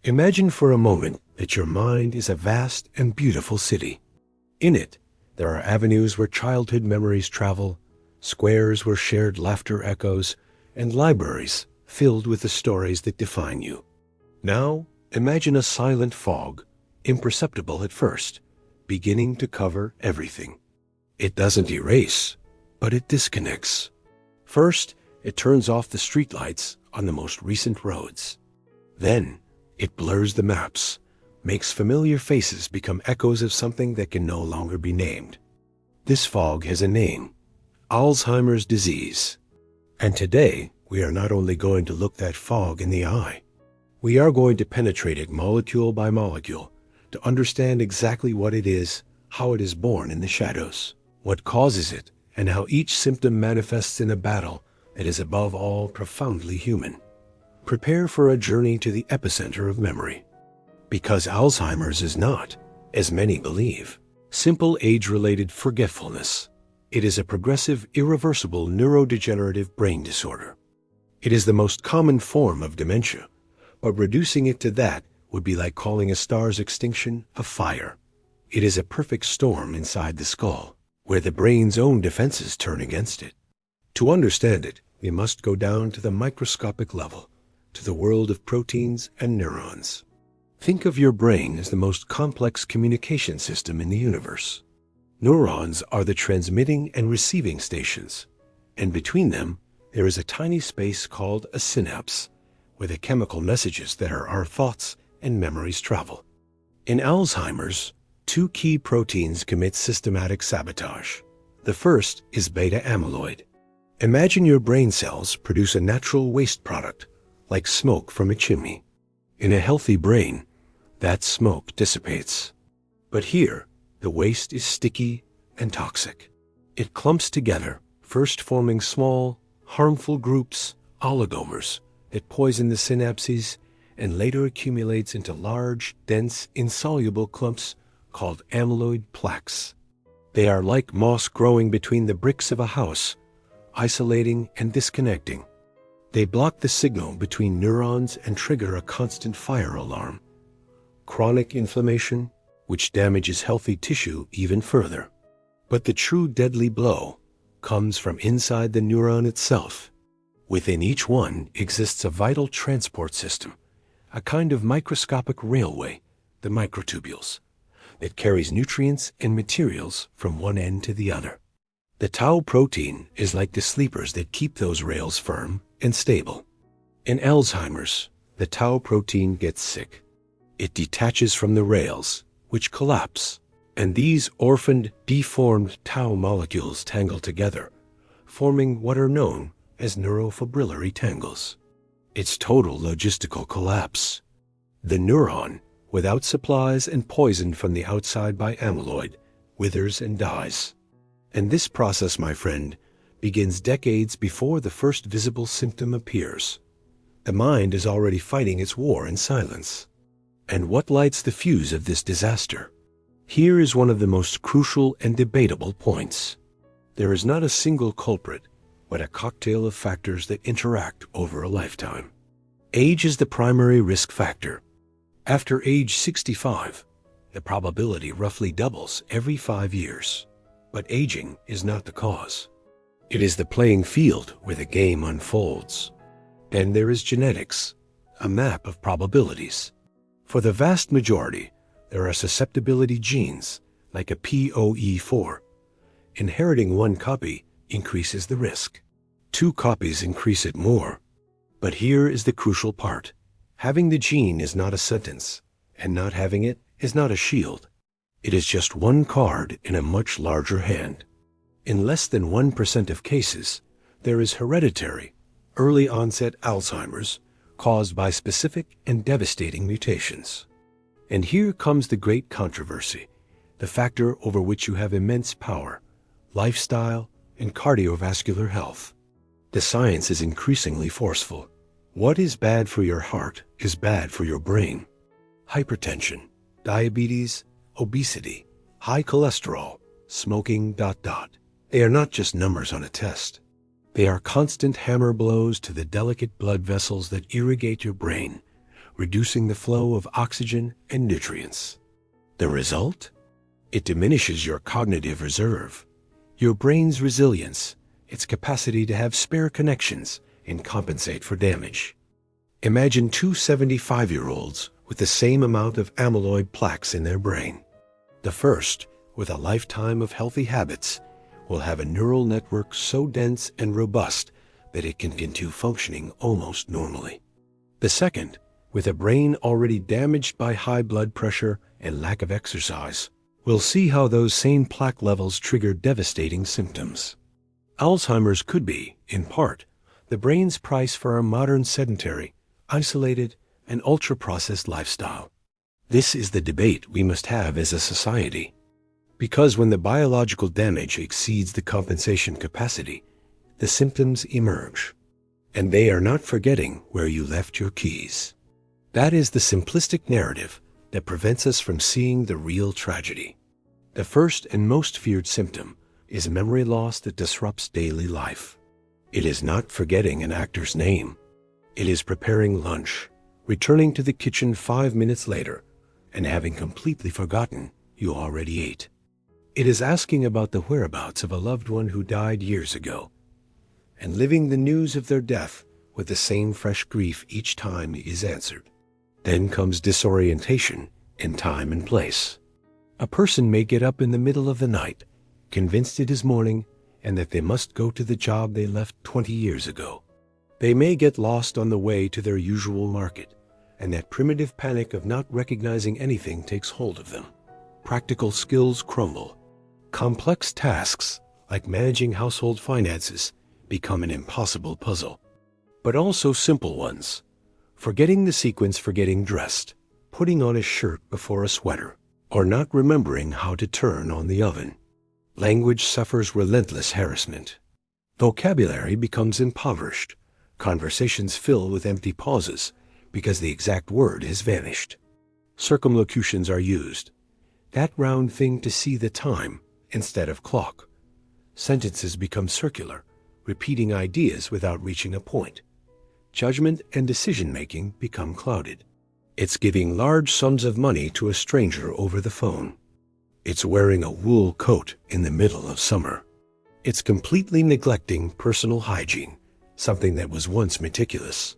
Imagine for a moment that your mind is a vast and beautiful city. In it, there are avenues where childhood memories travel, squares where shared laughter echoes, and libraries filled with the stories that define you. Now, imagine a silent fog, imperceptible at first, beginning to cover everything. It doesn't erase, but it disconnects. First, it turns off the streetlights on the most recent roads. Then, it blurs the maps, makes familiar faces become echoes of something that can no longer be named. This fog has a name: Alzheimer's disease. And today, we are not only going to look that fog in the eye, we are going to penetrate it molecule by molecule to understand exactly what it is, how it is born in the shadows, what causes it, and how each symptom manifests in a battle that is above all profoundly human. Prepare for a journey to the epicenter of memory. Because Alzheimer's is not, as many believe, simple age-related forgetfulness. It is a progressive, irreversible neurodegenerative brain disorder. It is the most common form of dementia, but reducing it to that would be like calling a star's extinction a fire. It is a perfect storm inside the skull, where the brain's own defenses turn against it. To understand it, we must go down to the microscopic level, to the world of proteins and neurons. Think of your brain as the most complex communication system in the universe. Neurons are the transmitting and receiving stations, and between them, there is a tiny space called a synapse, where the chemical messages that are our thoughts and memories travel. In Alzheimer's, two key proteins commit systematic sabotage. The first is beta amyloid. Imagine your brain cells produce a natural waste product, like smoke from a chimney. In a healthy brain, that smoke dissipates. But here, the waste is sticky and toxic. It clumps together, first forming small, harmful groups, oligomers, that poison the synapses and later accumulates into large, dense, insoluble clumps called amyloid plaques. They are like moss growing between the bricks of a house, isolating and disconnecting. They block the signal between neurons and trigger a constant fire alarm. Chronic inflammation, which damages healthy tissue even further. But the true deadly blow comes from inside the neuron itself. Within each one exists a vital transport system, a kind of microscopic railway, the microtubules, that carries nutrients and materials from one end to the other. The tau protein is like the sleepers that keep those rails firm and stable. In Alzheimer's, the tau protein gets sick. It detaches from the rails, which collapse, and these orphaned, deformed tau molecules tangle together, forming what are known as neurofibrillary tangles. It's total logistical collapse. The neuron, without supplies and poisoned from the outside by amyloid, withers and dies. And this process, my friend, begins decades before the first visible symptom appears. The mind is already fighting its war in silence. And what lights the fuse of this disaster? Here is one of the most crucial and debatable points. There is not a single culprit, but a cocktail of factors that interact over a lifetime. Age is the primary risk factor. After age 65, the probability roughly doubles every 5 years. But aging is not the cause. It is the playing field where the game unfolds. Then there is genetics, a map of probabilities. For the vast majority, there are susceptibility genes, like a POE4. Inheriting one copy increases the risk. 2 copies increase it more. But here is the crucial part. Having the gene is not a sentence, and not having it is not a shield. It is just one card in a much larger hand. In less than 1% of cases, there is hereditary, early-onset Alzheimer's caused by specific and devastating mutations. And here comes the great controversy, the factor over which you have immense power: lifestyle and cardiovascular health. The science is increasingly forceful. What is bad for your heart is bad for your brain. Hypertension, diabetes, obesity, high cholesterol, smoking, ... They are not just numbers on a test. They are constant hammer blows to the delicate blood vessels that irrigate your brain, reducing the flow of oxygen and nutrients. The result? It diminishes your cognitive reserve, your brain's resilience, its capacity to have spare connections and compensate for damage. Imagine two 75-year-olds with the same amount of amyloid plaques in their brain. The first, with a lifetime of healthy habits, will have a neural network so dense and robust that it can continue functioning almost normally. The second, with a brain already damaged by high blood pressure and lack of exercise, will see how those same plaque levels trigger devastating symptoms. Alzheimer's could be, in part, the brain's price for our modern sedentary, isolated, and ultra-processed lifestyle. This is the debate we must have as a society. Because when the biological damage exceeds the compensation capacity, the symptoms emerge. And they are not forgetting where you left your keys. That is the simplistic narrative that prevents us from seeing the real tragedy. The first and most feared symptom is memory loss that disrupts daily life. It is not forgetting an actor's name. It is preparing lunch, returning to the kitchen 5 minutes later, and having completely forgotten you already ate. It is asking about the whereabouts of a loved one who died years ago, and living the news of their death with the same fresh grief each time is answered. Then comes disorientation in time and place. A person may get up in the middle of the night, convinced it is morning and that they must go to the job they left 20 years ago. They may get lost on the way to their usual market, and that primitive panic of not recognizing anything takes hold of them. Practical skills crumble. Complex tasks, like managing household finances, become an impossible puzzle. But also simple ones. Forgetting the sequence for getting dressed, putting on a shirt before a sweater, or not remembering how to turn on the oven. Language suffers relentless harassment. Vocabulary becomes impoverished. Conversations fill with empty pauses because the exact word has vanished. Circumlocutions are used. That round thing to see the time instead of clock. Sentences become circular, repeating ideas without reaching a point. Judgment and decision-making become clouded. It's giving large sums of money to a stranger over the phone. It's wearing a wool coat in the middle of summer. It's completely neglecting personal hygiene, something that was once meticulous.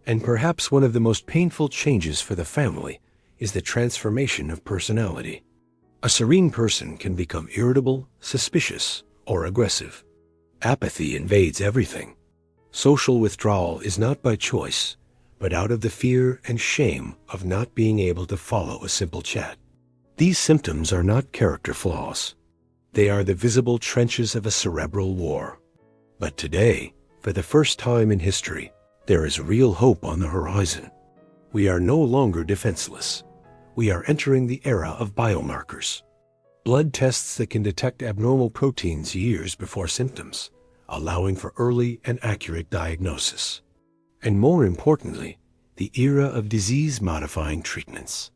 And perhaps one of the most painful changes for the family is the transformation of personality. A serene person can become irritable, suspicious, or aggressive. Apathy invades everything. Social withdrawal is not by choice, but out of the fear and shame of not being able to follow a simple chat. These symptoms are not character flaws. They are the visible trenches of a cerebral war. But today, for the first time in history, there is real hope on the horizon. We are no longer defenseless. We are entering the era of biomarkers. Blood tests that can detect abnormal proteins years before symptoms, allowing for early and accurate diagnosis. And more importantly, the era of disease-modifying treatments.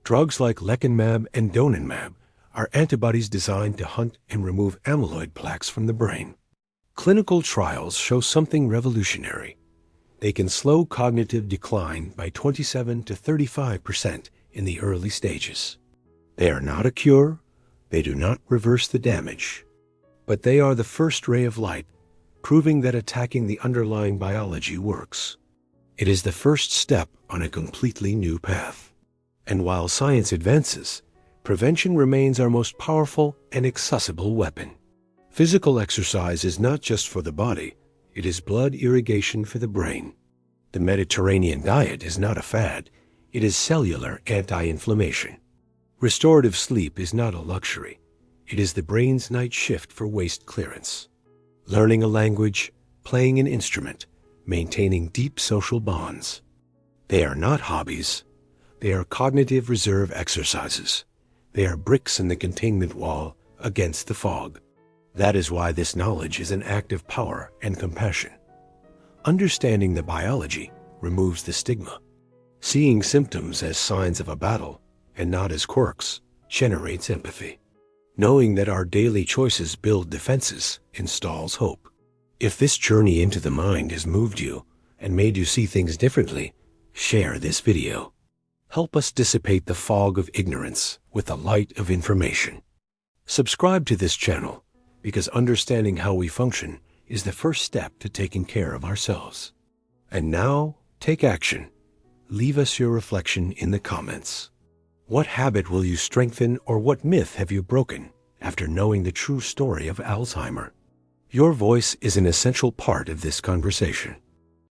Drugs like lecanemab and donanemab are antibodies designed to hunt and remove amyloid plaques from the brain. Clinical trials show something revolutionary. They can slow cognitive decline by 27 to 35% in the early stages. They are not a cure. They do not reverse the damage. But they are the first ray of light, proving that attacking the underlying biology works. It is the first step on a completely new path. And while science advances, prevention remains our most powerful and accessible weapon. Physical exercise is not just for the body, it is blood irrigation for the brain. The Mediterranean diet is not a fad, it is cellular anti-inflammation. Restorative sleep is not a luxury, it is the brain's night shift for waste clearance. Learning a language, playing an instrument, maintaining deep social bonds. They are not hobbies. They are cognitive reserve exercises. They are bricks in the containment wall against the fog. That is why this knowledge is an act of power and compassion. Understanding the biology removes the stigma. Seeing symptoms as signs of a battle and not as quirks generates empathy. Knowing that our daily choices build defenses installs hope. If this journey into the mind has moved you and made you see things differently, share this video. Help us dissipate the fog of ignorance with the light of information. Subscribe to this channel because understanding how we function is the first step to taking care of ourselves. And now, take action. Leave us your reflection in the comments. What habit will you strengthen, or what myth have you broken after knowing the true story of Alzheimer? Your voice is an essential part of this conversation.